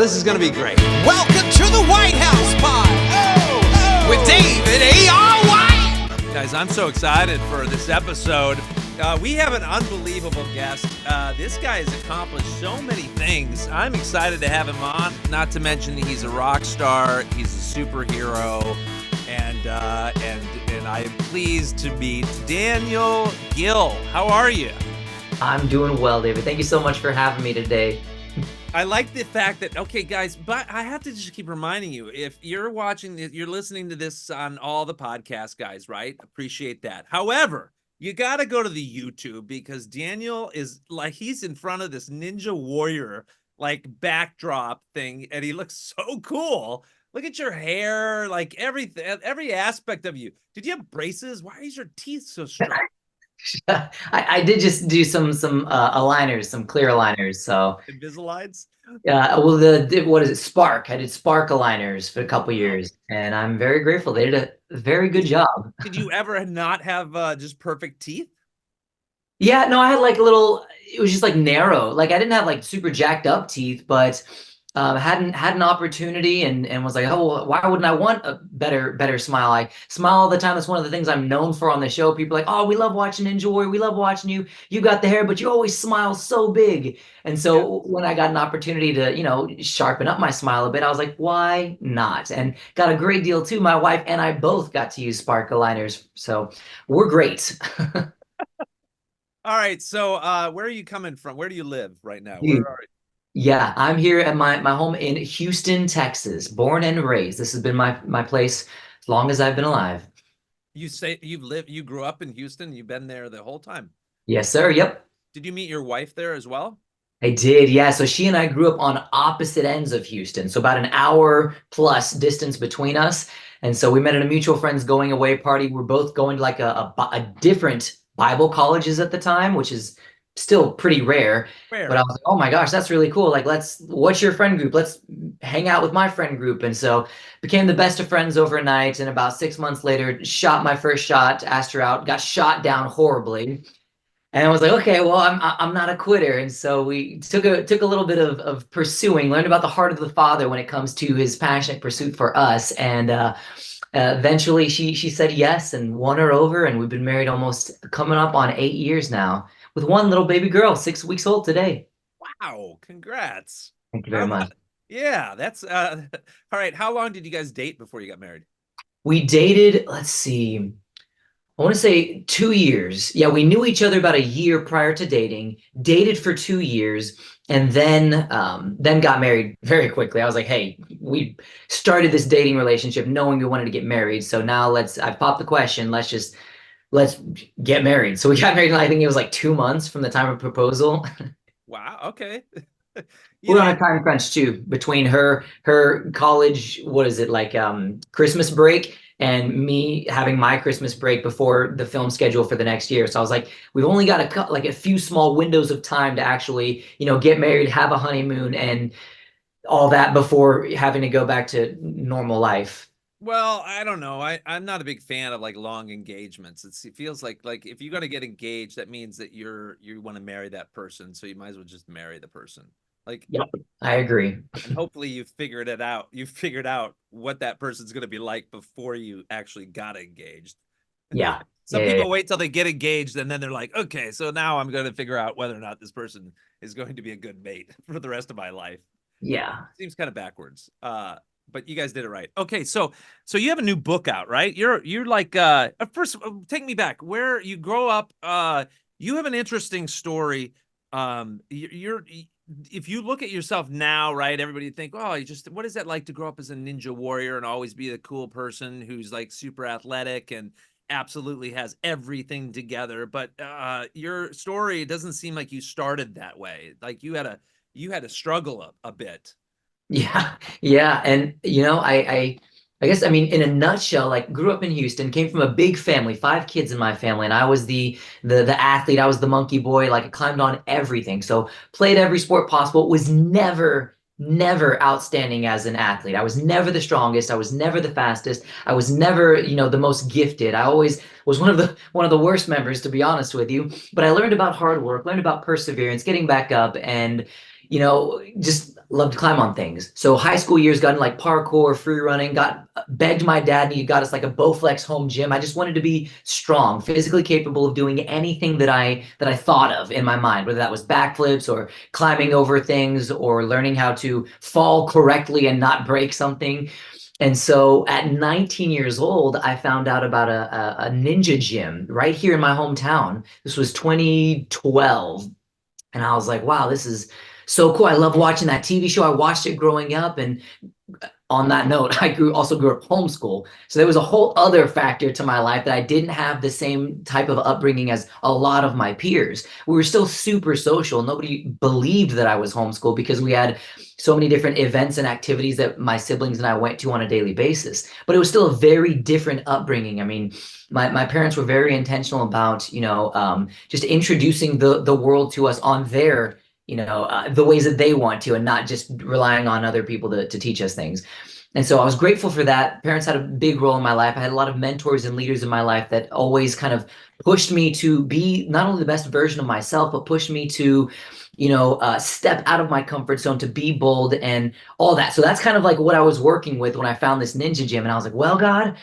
this is going to be great. Welcome to the White House Pod with David A.R. White. Guys, I'm so excited for this episode. We have an unbelievable guest. This guy has accomplished so many things. I'm excited to have him on, not to mention he's a rock star, he's a superhero, and I am pleased to meet Daniel Gill. How are you? I'm doing well, David. Thank you so much for having me today. I like the fact that, okay, guys, but I have to just keep reminding you, if you're watching, you're listening to this on all the podcast guys, right? Appreciate that. However, you got to go to the YouTube because Daniel is like, he's in front of this Ninja Warrior, like backdrop thing. And he looks so cool. Look at your hair, like everything, every aspect of you. Did you have braces? Why is your teeth so strong? I did just do some aligners, some clear aligners. So Invisalign's? well, what is it? Spark. I did Spark aligners for a couple years, and I'm very grateful. They did a very good job. Did you ever not have just perfect teeth? Yeah, no, I had like it was just like narrow. Like I didn't have like super jacked up teeth, but had an opportunity and was like, oh, well, why wouldn't I want a better smile? I smile all the time. That's one of the things I'm known for on the show. People are like, oh, we love watching Ninja Warrior. We love watching you. You got the hair, but you always smile so big. And so when I got an opportunity to, sharpen up my smile a bit, I was like, why not? And got a great deal too. My wife and I both got to use Spark aligners. So we're great. All right. So where are you coming from? Where do you live right now? Dude. Where are you? Yeah, I'm here at my home in Houston, Texas, born and raised. This has been my place as long as I've been alive. You say you grew up in Houston, you've been there the whole time. Yes, sir. Yep. Did you meet your wife there as well? I did. Yeah. So she and I grew up on opposite ends of Houston. So about an hour plus distance between us. And so we met at a mutual friend's going away party. We're both going to like a different Bible colleges at the time, which is still pretty rare. But I was like, oh my gosh, that's really cool. Like, what's your friend group? Let's hang out with my friend group. And so became the best of friends overnight. And about 6 months later, shot my first shot, asked her out, got shot down horribly. And I was like, okay, well, I'm not a quitter. And so we took a little bit of pursuing, learned about the heart of the Father when it comes to his passionate pursuit for us. And eventually she said yes and won her over. And we've been married almost coming up on 8 years now, with one little baby girl, 6 weeks old today. Wow, congrats. Thank you very much. Yeah, that's all right. How long did you guys date before you got married? We dated, let's see, I want to say 2 years. Yeah, we knew each other about a year prior to dating, dated for 2 years, and then got married very quickly. I was like, hey, we started this dating relationship knowing we wanted to get married. So now I popped the question, let's get married. So we got married, I think it was like 2 months from the time of proposal. Wow. Okay. We're on a time crunch too, between her college, what is it, like Christmas break, and me having my Christmas break before the film schedule for the next year. So I was like, we've only got a few small windows of time to actually, get married, have a honeymoon, and all that before having to go back to normal life. Well, I don't know. I'm not a big fan of like long engagements. It feels like if you're going to get engaged, that means that you want to marry that person. So you might as well just marry the person. Like, yep, I agree. And hopefully you've figured it out. You've figured out what that person's going to be like before you actually got engaged. Yeah. Some people wait till they get engaged and then they're like, okay, so now I'm going to figure out whether or not this person is going to be a good mate for the rest of my life. Yeah. Seems kind of backwards. But you guys did it right. Okay, so you have a new book out, right? You're like first take me back. Where you grow up, you have an interesting story. If you look at yourself now, right, everybody think, oh, what is that like to grow up as a ninja warrior and always be the cool person who's like super athletic and absolutely has everything together? But your story doesn't seem like you started that way. Like you had to struggle a bit. Yeah. And, I guess, I mean, in a nutshell, like grew up in Houston, came from a big family, 5 kids in my family. And I was the athlete. I was the monkey boy, like I climbed on everything. So played every sport possible, was never outstanding as an athlete. I was never the strongest. I was never the fastest. I was never, the most gifted. I always was one of the worst members, to be honest with you. But I learned about hard work, learned about perseverance, getting back up, and just loved to climb on things. So high school years got into like parkour, free running, got begged my dad and he got us like a Bowflex home gym. I just wanted to be strong, physically capable of doing anything that I thought of in my mind, whether that was backflips or climbing over things or learning how to fall correctly and not break something. And so at 19 years old, I found out about a ninja gym right here in my hometown. This was 2012. And I was like, wow, this is so cool. I love watching that TV show. I watched it growing up. And on that note, I also grew up homeschool. So there was a whole other factor to my life that I didn't have the same type of upbringing as a lot of my peers. We were still super social. Nobody believed that I was homeschooled because we had so many different events and activities that my siblings and I went to on a daily basis. But it was still a very different upbringing. I mean, my parents were very intentional about, just introducing the world to us on their the ways that they want to, and not just relying on other people to teach us things. And so I was grateful for that. Parents had a big role in my life. I had a lot of mentors and leaders in my life that always kind of pushed me to be not only the best version of myself, but pushed me to, step out of my comfort zone, to be bold and all that. So that's kind of like what I was working with when I found this ninja gym. And I was like, well, God,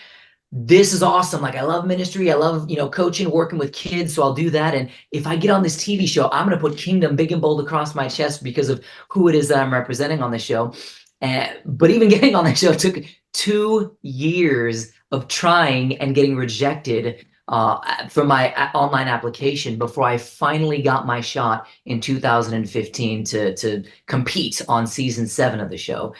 this is awesome. Like I love ministry. I love, coaching, working with kids. So I'll do that. And if I get on this TV show, I'm going to put kingdom big and bold across my chest because of who it is that I'm representing on the show. But even getting on the show took 2 years of trying and getting rejected for my online application before I finally got my shot in 2015 to compete on season 7 of the show.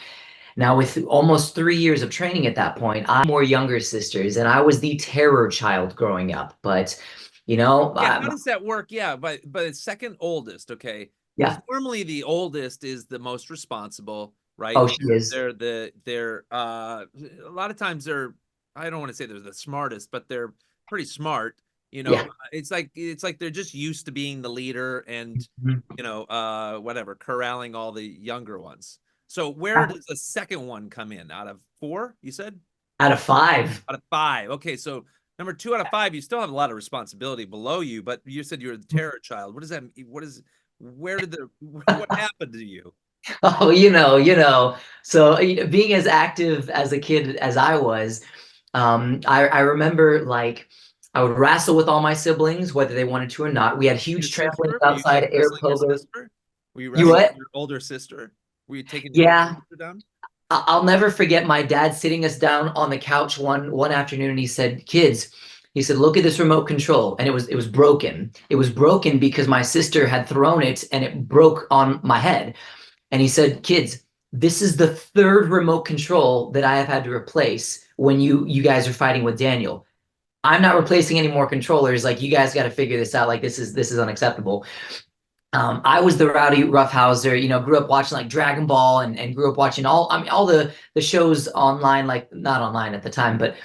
Now, with almost 3 years of training at that point, I had more younger sisters, and I was the terror child growing up. But, Yeah, how does that work? Yeah, but it's second oldest, okay? Because yeah. normally the oldest is the most responsible, right? Oh, she is. They're a lot of times they're, I don't want to say they're the smartest, but they're pretty smart. Yeah. It's like they're just used to being the leader and Mhm. whatever, corralling all the younger ones. So where does the second one come in? Out of 4, you said? Out of 5. Out of 5. Okay, so number 2 out of 5, you still have a lot of responsibility below you, but you said you're the terror child. What does that mean? Where did what happened to you? Oh, So, being as active as a kid as I was, I remember like I would wrestle with all my siblings, whether they wanted to or not. We had Your huge trampolines sister? Were you outside, air wrestling your pogos. sister? Were you You wrestling what? your older sister? Were you taking your older Yeah. sister down? I'll never forget my dad sitting us down on the couch one afternoon, and he said, "Kids," he said, "look at this remote control." And it was broken. It was broken because my sister had thrown it and it broke on my head. And he said, "Kids, this is the third remote control that I have had to replace when you guys are fighting with Daniel. I'm not replacing any more controllers. Like you guys got to figure this out. Like this is unacceptable." I was the rowdy roughhouser, grew up watching like Dragon Ball and grew up watching all the shows online, like not online at the time, but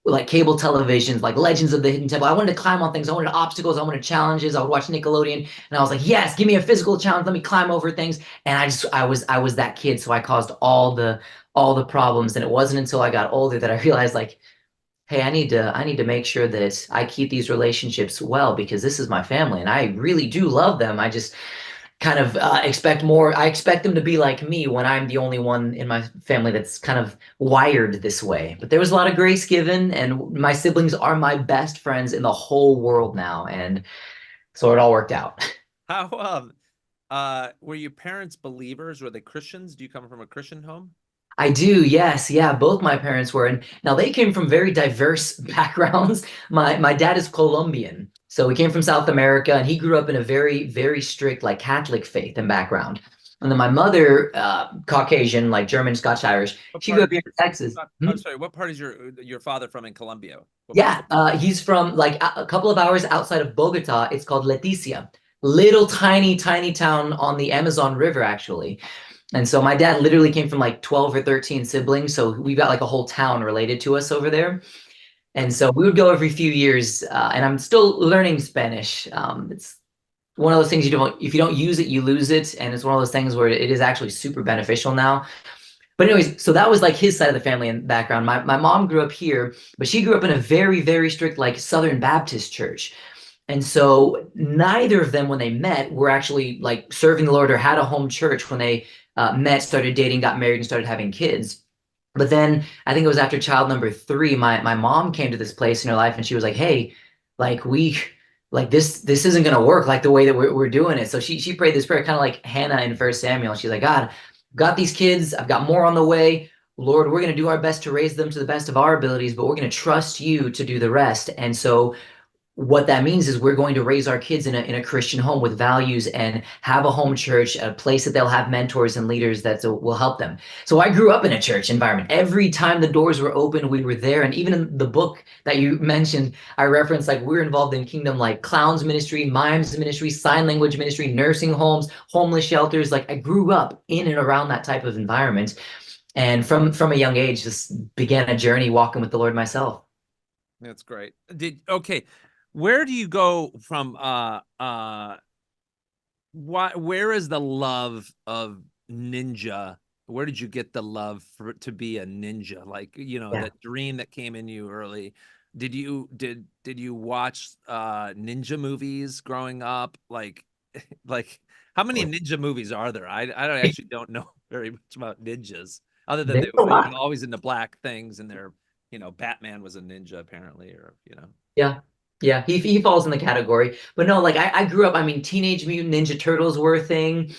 like cable televisions, like Legends of the Hidden Temple. I wanted to climb on things. I wanted obstacles. I wanted challenges. I would watch Nickelodeon and I was like, yes, give me a physical challenge. Let me climb over things. And I was that kid. So I caused all the problems. And it wasn't until I got older that I realized like, hey, I need to make sure that I keep these relationships well because this is my family and I really do love them. I just kind of expect more. I expect them to be like me when I'm the only one in my family that's kind of wired this way. But there was a lot of grace given, and my siblings are my best friends in the whole world now, and so it all worked out. How were your parents believers? Were they Christians? Do you come from a Christian home? I do, yes, yeah. Both my parents were, and now they came from very diverse backgrounds. My dad is Colombian, so he came from South America, and he grew up in a very very strict like Catholic faith and background. And then my mother, Caucasian, like German, Scotch, Irish. What She part grew of up here in Texas. I'm sorry, what part is your father from in Colombia? What part? Yeah, he's from like a couple of hours outside of Bogota. It's called Leticia, little tiny tiny town on the Amazon River, actually. And so my dad literally came from like 12 or 13 siblings. So we've got like a whole town related to us over there. And so we would go every few years, and I'm still learning Spanish. It's one of those things if you don't use it, you lose it. And it's one of those things where it is actually super beneficial now. But anyways, so that was like his side of the family and background. My mom grew up here, but she grew up in a very, very strict like Southern Baptist church. And so neither of them, when they met, were actually like serving the Lord or had a home church when they met, started dating, got married, and started having kids. But then I think it was after child number three, my mom came to this place in her life and she was like, hey, like this isn't gonna work like the way that we're doing it. So she prayed this prayer, kind of like Hannah in First Samuel. She's like, God, I've got these kids, I've got more on the way. Lord, we're gonna do our best to raise them to the best of our abilities, but we're gonna trust you to do the rest. And so what that means is we're going to raise our kids in a Christian home with values and have a home church, a place that they'll have mentors and leaders that will help them. So I grew up in a church environment. Every time the doors were open, we were there. And even in the book that you mentioned, I referenced like we're involved in kingdom like clowns ministry, mimes ministry, sign language ministry, nursing homes, homeless shelters. Like I grew up in and around that type of environment. And from a young age, just began a journey walking with the Lord myself. That's great. Okay, where do you go from where is the love of ninja? Where did you get the love to be a ninja? Like, Yeah. that dream that came in you early. Did you watch ninja movies growing up? Like like how many ninja movies are there? I don't actually don't know very much about ninjas other than There's a lot. always into black things and they're, Batman was a ninja apparently or. Yeah. Yeah, he falls in the category. But no, like I grew up, I mean, Teenage Mutant Ninja Turtles were a thing.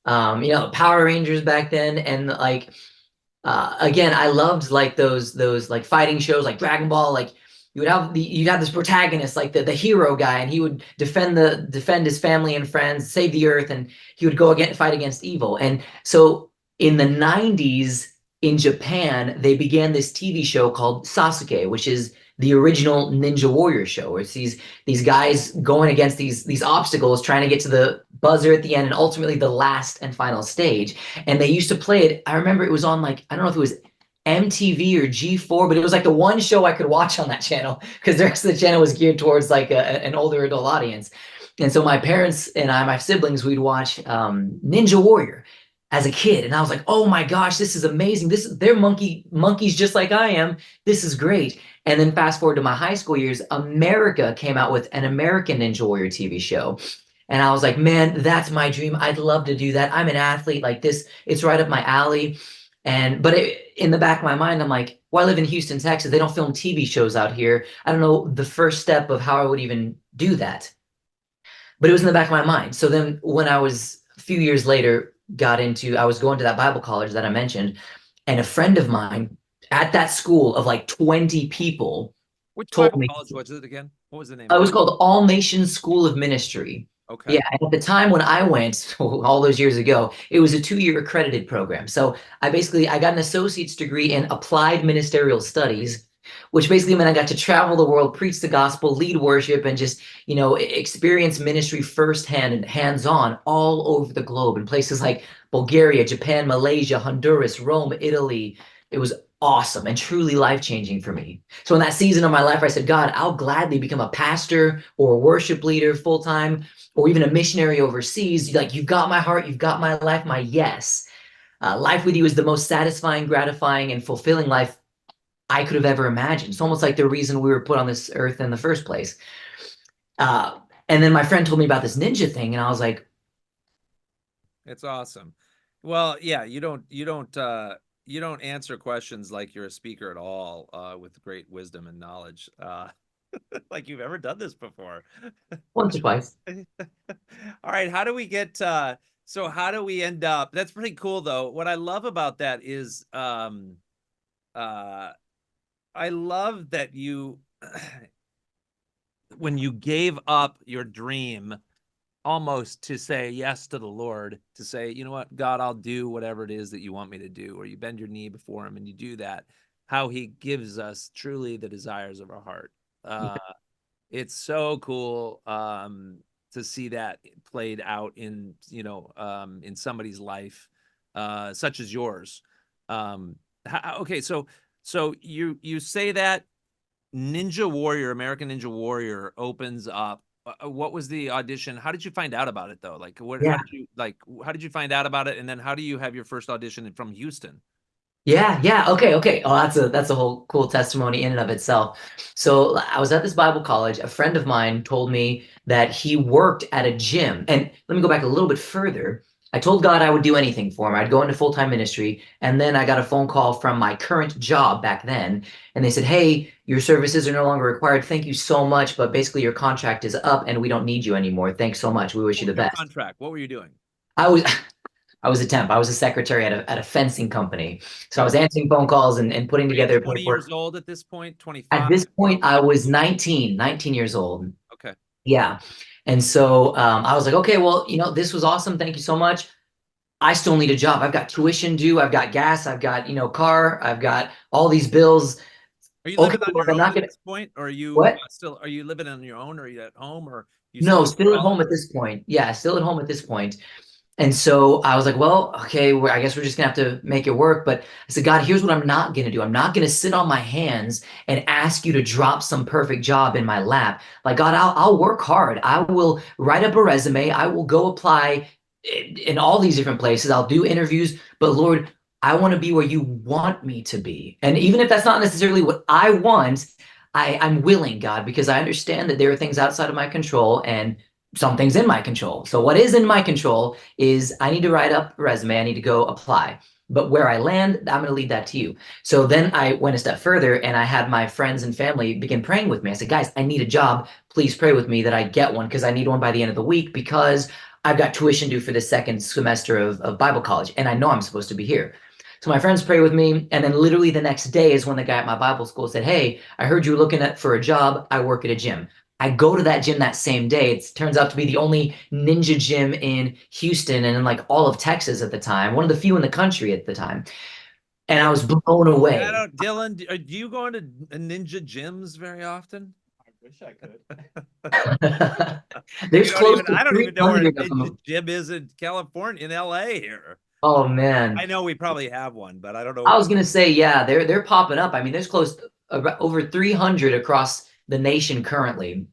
Power Rangers back then. And like again, I loved like those like fighting shows like Dragon Ball. Like you'd have this protagonist, like the hero guy, and he would defend his family and friends, save the earth, and he would go again fight against evil. And so in the 90s in Japan, they began this TV show called Sasuke, which is the original Ninja Warrior show. Where it's these guys going against these obstacles, trying to get to the buzzer at the end, and ultimately the last and final stage. And they used to play it. I remember it was on like I don't know if it was MTV or G4, but it was like the one show I could watch on that channel because the rest of the channel was geared towards like an older adult audience. And so my parents and my siblings, we'd watch Ninja Warrior as a kid, and I was like, "Oh my gosh, this is amazing! They're monkeys just like I am. This is great." And then fast forward to my high school years, America came out with an American Ninja Warrior TV show. And I was like, man, that's my dream. I'd love to do that. I'm an athlete like this. It's right up my alley. In the back of my mind, I'm like, well, I live in Houston, Texas. They don't film TV shows out here. I don't know the first step of how I would even do that. But it was in the back of my mind. So then when I was a few years later, I was going to that Bible college that I mentioned, and a friend of mine at that school of like 20 people Which told Bible me college was it again? What was the name it of it? was called All Nations School of Ministry. Okay. Yeah, and at the time when I went, all those years ago, it was a 2-year accredited program. So I got an associate's degree in applied ministerial studies, which basically meant I got to travel the world, preach the gospel, lead worship, and just, experience ministry firsthand and hands-on all over the globe in places like Bulgaria, Japan, Malaysia, Honduras, Rome, Italy. It was awesome and truly life-changing for me. So in that season of my life, I said, God, I'll gladly become a pastor or a worship leader full-time or even a missionary overseas. Like, you've got my heart, you've got my life, my yes. Life with you is the most satisfying, gratifying, and fulfilling life I could have ever imagined. It's almost like the reason we were put on this earth in the first place. Uh, and then my friend told me about this ninja thing, and I was like, It's awesome. Well, yeah, you don't answer questions like you're a speaker at all, with great wisdom and knowledge. Like you've ever done this before. once or twice. All right, how do we end up? That's pretty cool though. What I love about that is uh I love that you when you gave up your dream almost to say yes to the Lord, to say, you know what, God, I'll do whatever it is that you want me to do, or you bend your knee before him and you do that, how he gives us truly the desires of our heart. It's so cool to see that played out in somebody's life, such as yours. Okay, so you say that Ninja Warrior, American Ninja Warrior opens up. What was the audition? How did you find out about it though? Like what Yeah. how did you find out about it? And then how do you have your first audition from Houston? Yeah, yeah. Okay, okay. Oh, that's a whole cool testimony in and of itself. So I was at this Bible college. A friend of mine told me that he worked at a gym. And let me go back a little bit further. I told God I would do anything for him. I'd go into full-time ministry. And then I got a phone call from my current job back then. And they said, hey, your services are no longer required. Thank you so much. But basically, your contract is up and we don't need you anymore. Thanks so much. We wish you What the was your best. contract? What were you doing? I was I was a temp. I was a secretary at a fencing company. So I was Okay. answering phone calls and putting Were you together 20 years paperwork. old at this point? At 25? this Well, point, I was 19 years old. okay. Yeah. And so I was like, okay, well, this was awesome. Thank you so much. I still need a job. I've got tuition due. I've got gas. I've got, car. I've got all these bills. Are you Okay, living on Lord, your I'm own not at gonna, this point? Or what? are you living on your own? Or are you at home? Or you still No, in still at home college? at this point. Yeah, still at home at this point. And so I was like, well, okay, I guess we're just gonna have to make it work. But I said, God, here's what I'm not gonna do. I'm not gonna sit on my hands and ask you to drop some perfect job in my lap. Like, God, I'll work hard. I will write up a resume. I will go apply in all these different places. I'll do interviews. But Lord, I want to be where you want me to be. And even if that's not necessarily what I want, I'm willing, God, because I understand that there are things outside of my control and some things in my control. So what is in my control is I need to write up a resume. I need to go apply. But where I land, I'm going to leave that to you. So then I went a step further and I had my friends and family begin praying with me. I said, guys, I need a job. Please pray with me that I get one because I need one by the end of the week because I've got tuition due for the second semester of Bible college and I know I'm supposed to be here. So my friends pray with me. And then literally the next day is when the guy at my Bible school said, hey, I heard you were looking for a job. I work at a gym. I go to that gym that same day. It turns out to be the only ninja gym in Houston and in like all of Texas at the time, one of the few in the country at the time. And I Yeah. was blown I away. don't, Dylan, do you go into ninja gyms very often? I wish I could. There's close to I don't even know where a 300 of ninja them. gym is in California, in LA here. Oh man. I know we probably have one, but I don't I know. was gonna say, yeah, they're popping up. I mean, there's close to over 300 across the nation currently.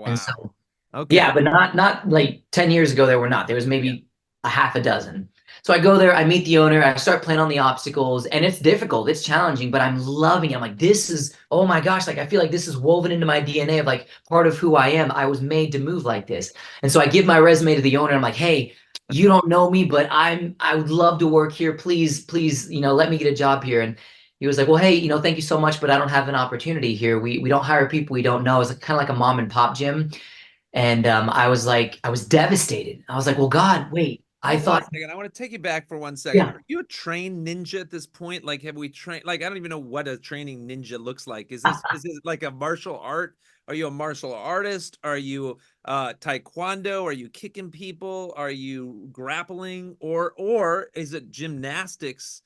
And so Wow. Okay. yeah, but not like 10 years ago there were not. There was Yeah. maybe a half a dozen. So I go there, I meet the owner, I start playing on the obstacles, and it's difficult, it's challenging, but I'm loving it. I'm like, this is, oh my gosh, like I feel like this is woven into my DNA of like part of who I am. I was made to move like this. And so I give my resume to the owner. I'm like, hey, you don't know me, but I would love to work here. Please, please, let me get a job here. And he was like, well, hey, thank you so much, but I don't have an opportunity here. We don't hire people we don't know. It's like, kind of like a mom and pop gym. And I was like, I was devastated. I was like, well, God, wait, I Hold on a thought, second. I want to take you back for 1 second. yeah, Are you a trained ninja at this point? Like, have we trained? Like, I don't even know what a training ninja looks like. Is this like a martial art? Are you a martial artist? Are you taekwondo? Are you kicking people? Are you grappling? Or is it gymnastics?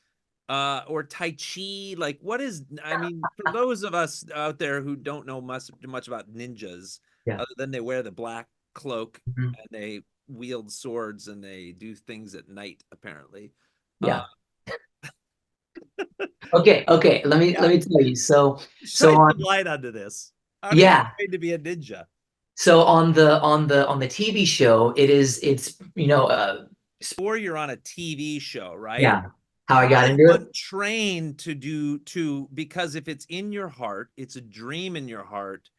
Or tai chi? Like, what is? I mean, for those of us out there who don't know much about ninjas, yeah, other than they wear the black cloak mhm, and they wield swords and they do things at night, apparently. Uh, yeah. Okay, okay. Let yeah, me tell you. So shine on some light onto this. How do you get yeah. trained to be a ninja? So on the TV show, it's Or you're on a TV show, right? yeah, how I How got does into it. one train because if it's in your heart, it's a dream in your heart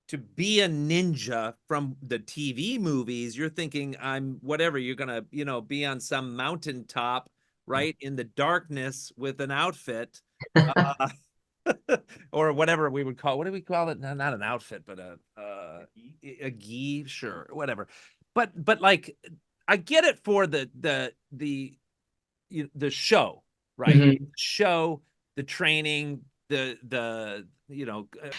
to be a ninja from the TV movies, you're thinking I'm whatever, you're gonna, be on some mountaintop, right, in the darkness with an outfit, uh, or whatever we would call. What do we call it? No, not an outfit, but a gi, sure, whatever. But like, I get it for the show, right? Mhm. Show, the training, the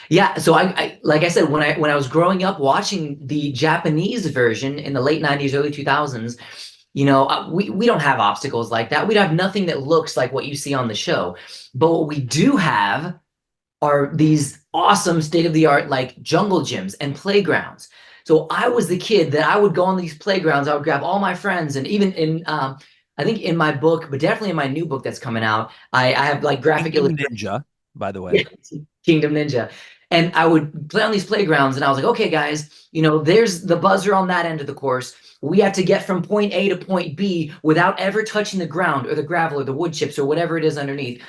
Yeah, so I like I said when I was growing up watching the Japanese version in the late 90s, early 2000s, we don't have obstacles like that. We'd have nothing that looks like what you see on the show. But what we do have are these awesome state-of-the-art like jungle gyms and playgrounds. So I was the kid that I would go on these playgrounds. I would grab all my friends, and even in I think in my book, but definitely in my new book that's coming out, I have like graphic Kingdom illustrations. Ninja, by the Yeah, way. Kingdom Ninja. And I would play on these playgrounds, and I was like, okay, guys, there's the buzzer on that end of the course. We have to get from point A to point B without ever touching the ground or the gravel or the wood chips or whatever it is underneath.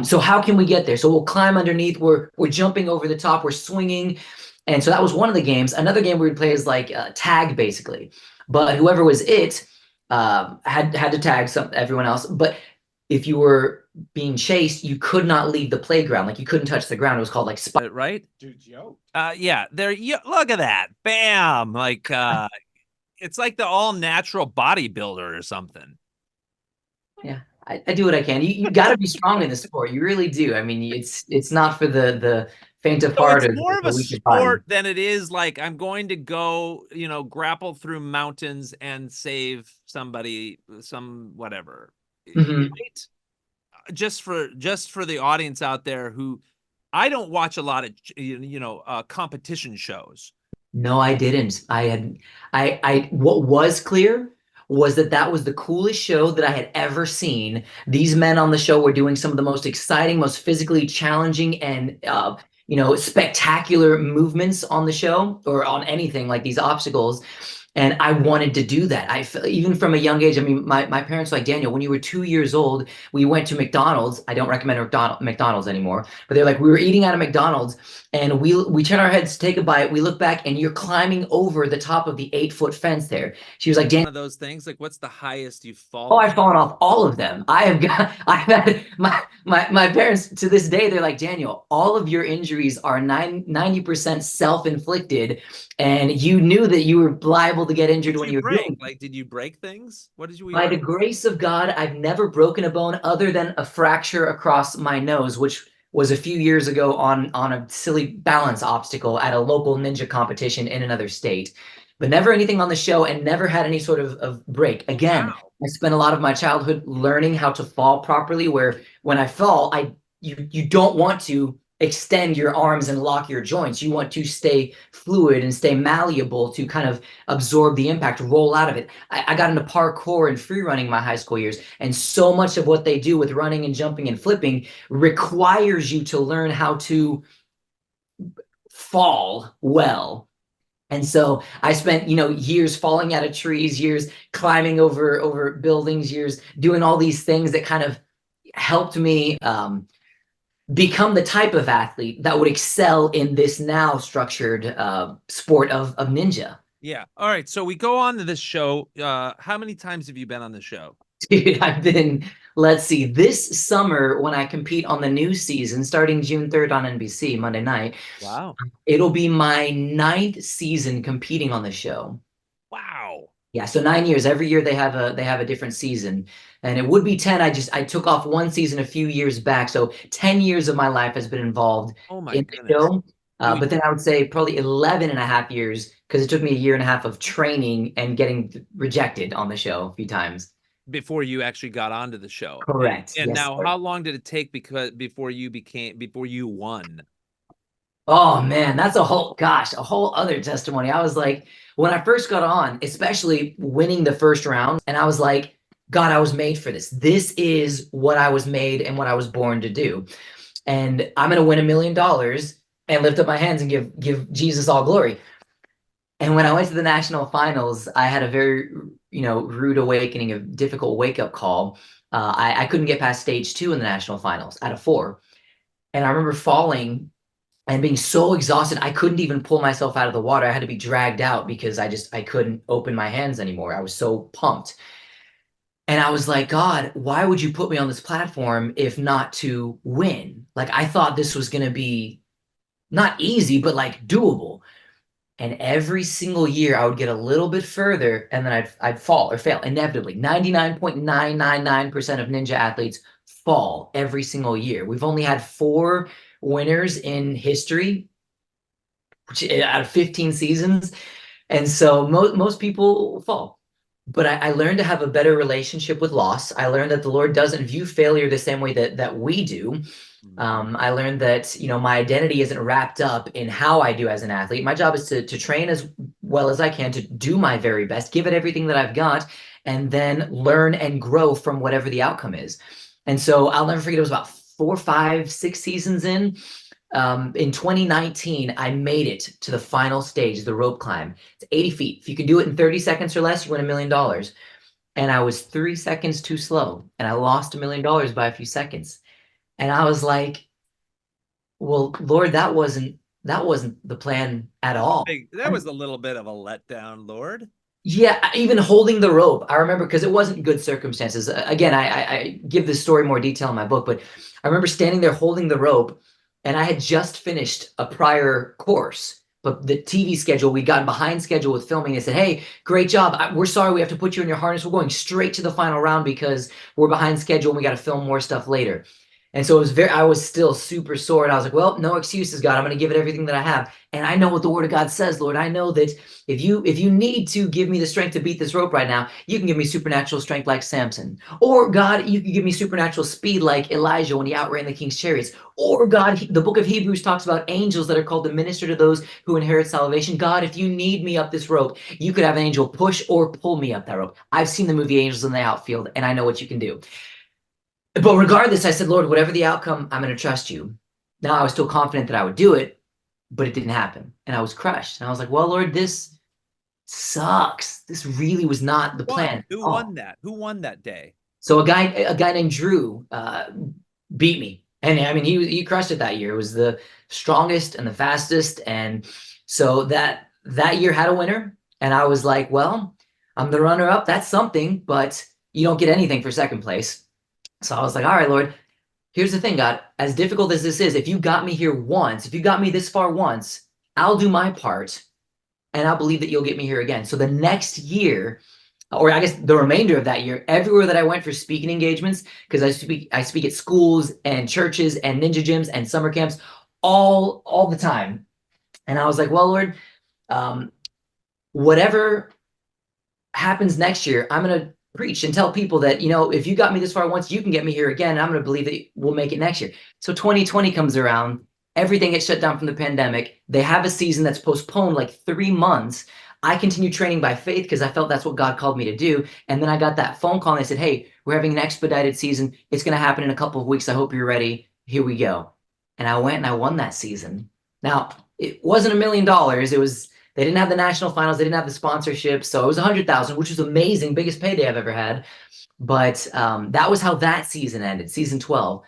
So how can we get there? So we'll climb underneath. We're jumping over the top. We're swinging. And so that was one of the games. Another game we would play is like tag, basically. But whoever was it had to tag everyone else. But if you were being chased, you could not leave the playground. Like you couldn't touch the ground. It was called like spike. Right? Dude, yo. Yeah, there you look at that. Bam. Like it's like the all natural bodybuilder or something. Yeah, I do what I can. You got to be strong in the sport. You really do. I mean, it's not for the faint of So heart it's or more of the a weak of body. sport than it is like I'm going to go, grapple through mountains and save somebody, some whatever. Mhm. Right? Just for the audience out there who I don't watch a lot of competition shows. No, I didn't. What was clear was that that was the coolest show that I had ever seen. These men on the show were doing some of the most exciting, most physically challenging, and spectacular movements on the show or on anything like these obstacles. And I wanted to do that. Even from a young age. I mean, my parents were like, Daniel, when you were 2 years old, we went to McDonald's. I don't recommend McDonald's anymore, but they're like, we were eating at a McDonald's and we turn our heads to take a bite. We look back and you're climbing over the top of the 8 foot fence there. She was like, One Daniel, of those things, like what's the highest you've oh, fallen? I've fallen off all of them. I've had my parents to this day, they're like, Daniel, all of your injuries are 90% self-inflicted, and you knew that you were liable to get injured What'd when you you were break? doing it. Like, did you break things? What did you By the break? grace of God, I've never broken a bone other than a fracture across my nose, which was a few years ago on a silly balance obstacle at a local ninja competition in another state. But never anything on the show and never had any sort of break. Again, Wow. I spent a lot of my childhood learning how to fall properly, where when I fall, you don't want to extend your arms and lock your joints. You want to stay fluid and stay malleable to kind of absorb the impact, roll out of it. I got into parkour and free running my high school years, and so much of what they do with running and jumping and flipping requires you to learn how to fall well. And so I spent, years falling out of trees, years climbing over buildings, years doing all these things that kind of helped me become the type of athlete that would excel in this now structured sport of ninja. Yeah. All right. So we go on to this show. How many times have you been on the show? Dude, let's see, this summer when I compete on the new season, starting June 3rd on NBC, Monday night, Wow. it'll be my ninth season competing on the show. Wow. Yeah, so 9 years. Every year they have a different season, and it would be 10. I took off one season a few years back, so 10 years of my life has been involved Oh my in the goodness. show. Do we, But then I would say probably 11 and a half years because it took me a year and a half of training and getting rejected on the show a few times. before you actually got onto the show. And, Correct. and Yes, now sir. how long did it take before you won? Oh man, that's a whole other testimony. I was like, when I first got on, especially winning the first round, and I was like, God, I was made for this. This is what I was made and what I was born to do. And I'm gonna win $1 million and lift up my hands and give Jesus all glory. And when I went to the national finals, I had a very, rude awakening, a difficult wake-up call. I couldn't get past stage 2 in the national finals out of 4. And I remember falling and being so exhausted I couldn't even pull myself out of the water. I had to be dragged out because I couldn't open my hands anymore. I was so pumped. And I was like, God, why would you put me on this platform if not to win? Like I thought this was going to be not easy, but like doable. And every single year I would get a little bit further and then I'd fall or fail inevitably. 99.999% of ninja athletes fall every single year. We've only had 4 winners in history, which out of 15 seasons. And so most people fall. But I learned to have a better relationship with loss. I learned that the Lord doesn't view failure the same way that we do. Mhm. I learned that my identity isn't wrapped up in how I do as an athlete. My job is to train as well as I can, to do my very best, give it everything that I've got, and then learn and grow from whatever the outcome is. And so I'll never forget. It was about 4, 5, 6 seasons in 2019, I made it to the final stage, the rope climb. It's 80 feet. If you can do it in 30 seconds or less, you win $1 million. And I was 3 seconds too slow, and I lost $1 million by a few seconds. And I was like, "Well, Lord, that wasn't the plan at all." That was a little bit of a letdown, Lord. Yeah, even holding the rope. I remember because it wasn't good circumstances. Again, I give this story more detail in my book, but I remember standing there holding the rope, and I had just finished a prior course. But the TV schedule, we'd gotten behind schedule with filming. They said, "Hey, great job. We're sorry we have to put you in your harness. We're going straight to the final round because we're behind schedule and we got to film more stuff later." And so I was still super sore, and I was like, "Well, no excuses, God. I'm going to give it everything that I have." And I know what the Word of God says, Lord. I know that if you need to give me the strength to beat this rope right now, you can give me supernatural strength like Samson. Or God, you can give me supernatural speed like Elijah when he outran the king's chariots. Or God, the book of Hebrews talks about angels that are called to minister to those who inherit salvation. God, if you need me up this rope, you could have an angel push or pull me up that rope. I've seen the movie Angels in the Outfield, and I know what you can do. But regardless, I said, Lord, whatever the outcome, I'm going to trust you. Now I was still confident that I would do it, but it didn't happen. And I was crushed. And I was like, well, Lord, this sucks. This really was not the plan. Who Oh, won that? Who won that day? so a guy named Drew beat me, and I mean he crushed it that year. It was the strongest and the fastest, and so that year had a winner. And I was like, well, I'm the runner up. That's something, but you don't get anything for second place. So I was like, all right, Lord. Here's the thing, God. As difficult as this is, if you got me here once, if you got me this far once, I'll do my part, and I believe that you'll get me here again. So the next year, or I guess the remainder of that year, everywhere that I went for speaking engagements, because I speak at schools and churches and ninja gyms and summer camps all the time. And I was like, well, Lord, um, whatever happens next year, I'm going to preach and tell people that, if you got me this far once, you can get me here again. And I'm going to believe that we'll make it next year. So 2020 comes around. Everything gets shut down from the pandemic. They have a season that's postponed like 3 months. I continue training by faith because I felt that's what God called me to do. And then I got that phone call and they said, hey, we're having an expedited season. It's going to happen in a couple of weeks. I hope you're ready. Here we go. And I went and I won that season. Now, it wasn't $1 million. They didn't have the national finals. They didn't have the sponsorship. So it was 100,000, which was amazing. Biggest payday I've ever had. But that was how that season ended, season 12.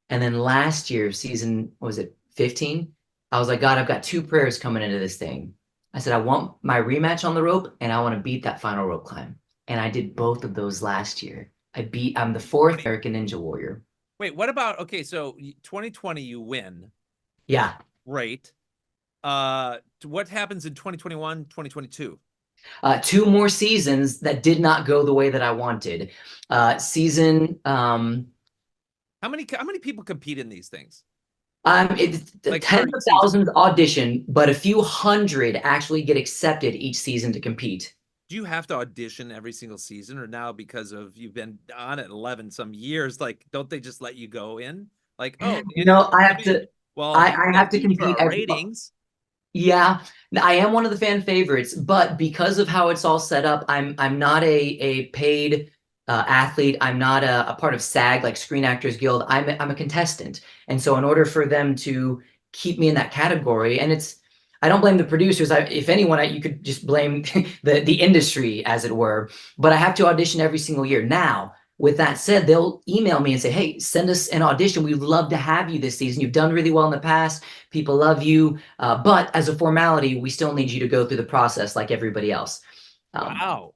And then last year, season, what was it, 15? I was like, God, I've got two prayers coming into this thing. I said, I want my rematch on the rope and I want to beat that final rope climb. And I did both of those last year. I'm the fourth American Ninja Warrior. Wait, what about okay? So 2020, you win. Yeah. Great. What happens in 2021, 2022? Two more seasons that did not go the way that I wanted. Season How many people compete in these things? It's Like tens per of season? thousands audition, but a few hundred actually get accepted each season to compete. Do you have to audition every single season, or now because of you've been on it 11 some years, like don't they just let you go in? Like, oh, Danny No, wants to come in. Well, he's I gonna have to do it for compete our every. ratings. Yeah, I am one of the fan favorites, but because of how it's all set up, I'm not a paid athlete. I'm not a part of SAG, like Screen Actors Guild. I'm a contestant, and so in order for them to keep me in that category, and I don't blame the producers. If anyone, you could just blame the industry, as it were. But I have to audition every single year. Now, with that said, they'll email me and say, "Hey, send us an audition. We'd love to have you this season. You've done really well in the past. People love you." But as a formality, we still need you to go through the process like everybody else. Um, Wow.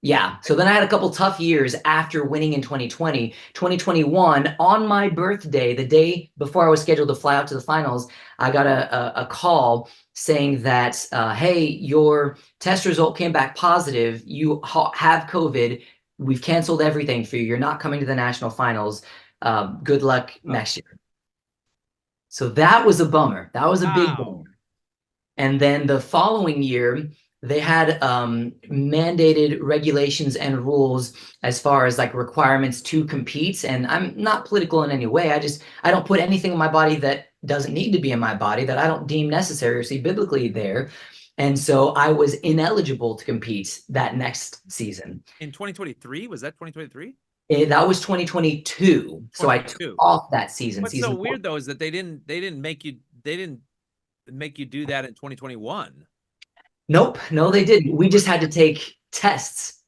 yeah. So then I had a couple tough years after winning in 2020. 2021, on my birthday, the day before I was scheduled to fly out to the finals, I got a call saying that, hey, your test result came back positive. You have COVID. We've canceled everything for you. You're not coming to the national finals. Good luck Oh, next year. So that was a bummer. That was a big wow. bummer. And then the following year, they had mandated regulations and rules as far as like requirements to compete. And I'm not political in any way. I don't put anything in my body that doesn't need to be in my body that I don't deem necessary or see biblically there. And so I was ineligible to compete that next season. In 2023, was that 2023? That was 2022. So I took 2022. off that season, What's so season four. weird though is that they didn't make you do that in 2021. Nope, no, Or they didn't. We just had to take tests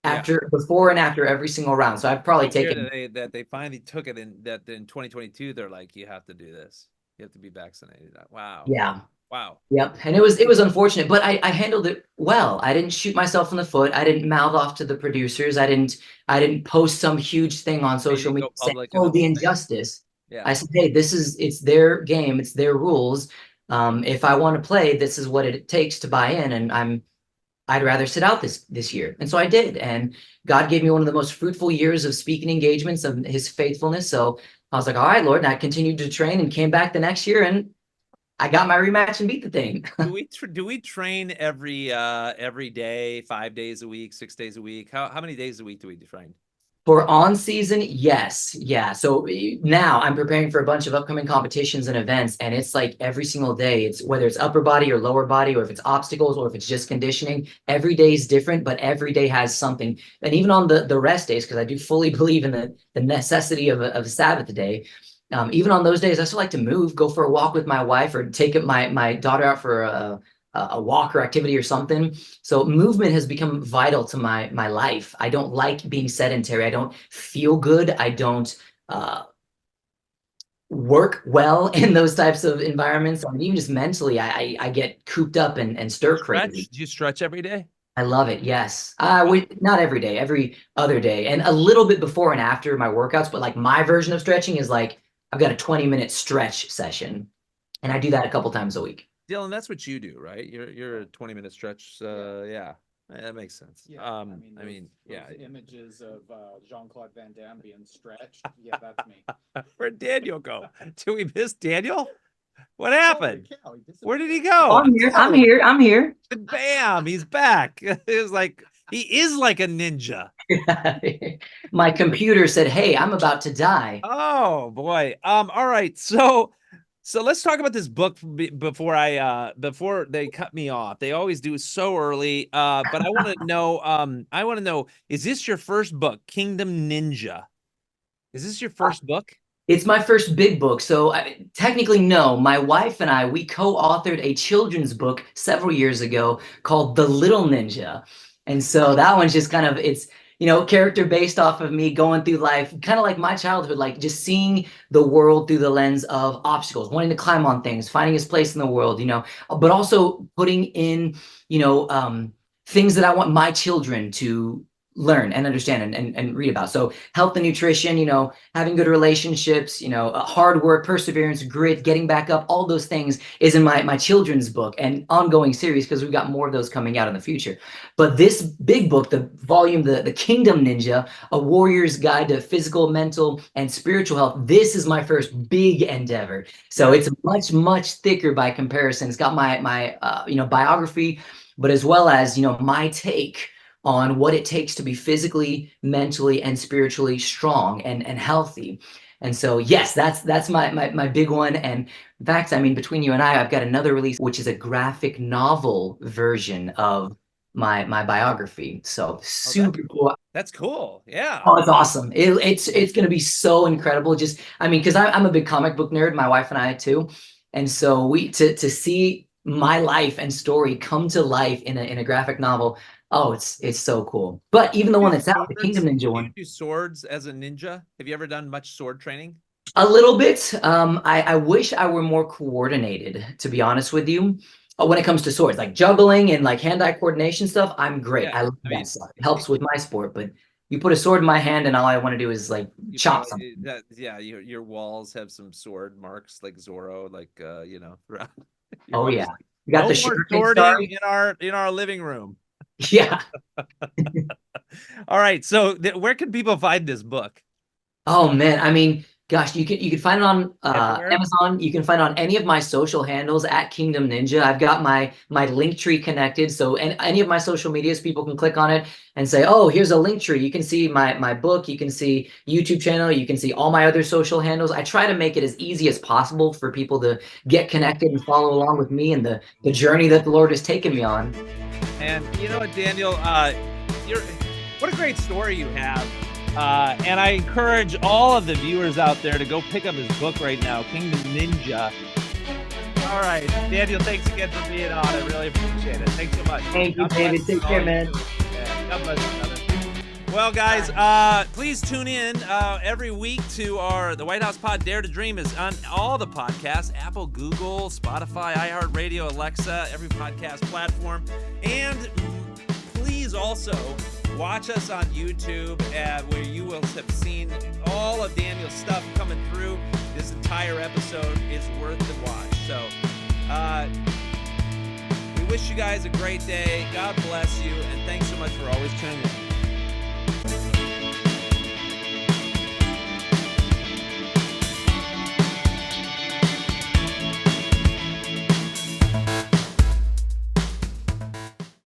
yeah. before and after every single round. So I've probably So weird taken, that they finally took it in 2022 they're like you have to do this. You have to be vaccinated. Wow. yeah. Wow. Yep. And it was unfortunate, but I handled it well. I didn't shoot myself in the foot. I didn't mouth off to the producers. I didn't post some huge thing on You social didn't media go saying, public in "Oh, the the whole thing. injustice." Yeah. I said, "Hey, it's their game, it's their rules. If I want to play, this is what it takes to buy in, and I'd rather sit out this year." And so I did. And God gave me one of the most fruitful years of speaking engagements of his faithfulness. So I was like, all right, Lord. And I continued to train and came back the next year and I got my rematch and beat the thing. Do we train every day, 5 days a week, 6 days a week? How many days a week do we train? For on season, yes. Yeah. So now I'm preparing for a bunch of upcoming competitions and events, and it's like every single day, it's whether it's upper body or lower body, or if it's obstacles or if it's just conditioning, every day is different, but every day has something. And even on the rest days, because I do fully believe in the necessity of a Sabbath day. Even on those days, I still like to move, go for a walk with my wife, or take my daughter out for a walk or activity or something. So movement has become vital to my life. I don't like being sedentary. I don't feel good. I don't uh, work well in those types of environments. I mean, even just mentally, I get cooped up and stir crazy. Stretch? Do you stretch every day? I love it. Yes. Not every day, every other day, and a little bit before and after my workouts. But like my version of stretching is like I've got a 20-minute stretch session, and I do that a couple times a week. Dylan, that's what you do, right? You're a 20-minute stretch. Yeah. That makes sense. Yeah, I mean, yeah. those images of Jean-Claude Van Damme being stretched. Yeah, that's me. Where'd Daniel go? Did we miss Daniel? What Holy happened? cow, he Where did he disappeared. go? I'm here. I'm here. I'm here. Bam, he's back. It was like he is like a ninja. My computer said, "Hey, I'm about to die." Oh boy. All right. So let's talk about this book before they cut me off. They always do so early. But I want to know, is this your first book, Kingdom Ninja? Is this your first book? It's my first big book. So technically, no. My wife and I, we co-authored a children's book several years ago called The Little Ninja. And so that one's just kind of, it's, character based off of me going through life, kind of like my childhood, like just seeing the world through the lens of obstacles, wanting to climb on things, finding his place in the world, but also putting in, you know, um, things that I want my children to learn and understand and read about. So health and nutrition, having good relationships, hard work, perseverance, grit, getting back up, all those things is in my children's book and ongoing series, because we've got more of those coming out in the future. But this big book, the volume, the Kingdom Ninja, A Warrior's Guide to Physical, Mental, and Spiritual Health, this is my first big endeavor. So it's much, much thicker by comparison. It's got my biography, but as well as, my take on what it takes to be physically, mentally, and spiritually strong and healthy. And so, yes, that's my big one. And in fact, I mean, between you and I've got another release, which is a graphic novel version of my biography. So super cool. That's cool. Yeah. Oh, it's awesome. It's going to be so incredible. Just, I mean, because I'm a big comic book nerd, my wife and I too. And so to see my life and story come to life in a graphic novel, oh, it's so cool. But even the one that's out, the Kingdom Ninja Do you one, do swords as a ninja? Have you ever done much sword training? a little bit. I wish I were more coordinated, to be honest with you. When it comes to swords, like juggling and like hand-eye coordination stuff, I'm great. Yeah, I love I that mean, stuff. It helps with my sport, but you put a sword in my hand and all I want to do is like you chop probably something. yeah, your walls have some sword marks like Zorro, like throughout. Your Oh wife's yeah. like, We got no the more shuriken star. swording in our living room. Yeah. All right, so where can people find this book? Oh man, I mean, gosh, you can find it on Everywhere? Amazon. You can find it on any of my social handles at Kingdom Ninja. I've got my link tree connected, so any of my social medias, people can click on it and say, "Oh, here's a link tree." You can see my book, you can see YouTube channel, you can see all my other social handles. I try to make it as easy as possible for people to get connected and follow along with me and the journey that the Lord has taken me on. And you know what, Daniel, you're what a great story you have. And I encourage all of the viewers out there to go pick up his book right now, Kingdom Ninja. All right, Daniel, thanks again for being on. I really appreciate it. Thanks so much. Thank you, David. Take care, man. Yeah, God bless you, brother. Well, guys, please tune in every week to the White House Pod Dare to Dream is on all the podcasts, Apple, Google, Spotify, iHeartRadio, Alexa, every podcast platform. And please also watch us on YouTube where you will have seen all of Daniel's stuff coming through. This entire episode is worth the watch. So we wish you guys a great day. God bless you. And thanks so much for always tuning in.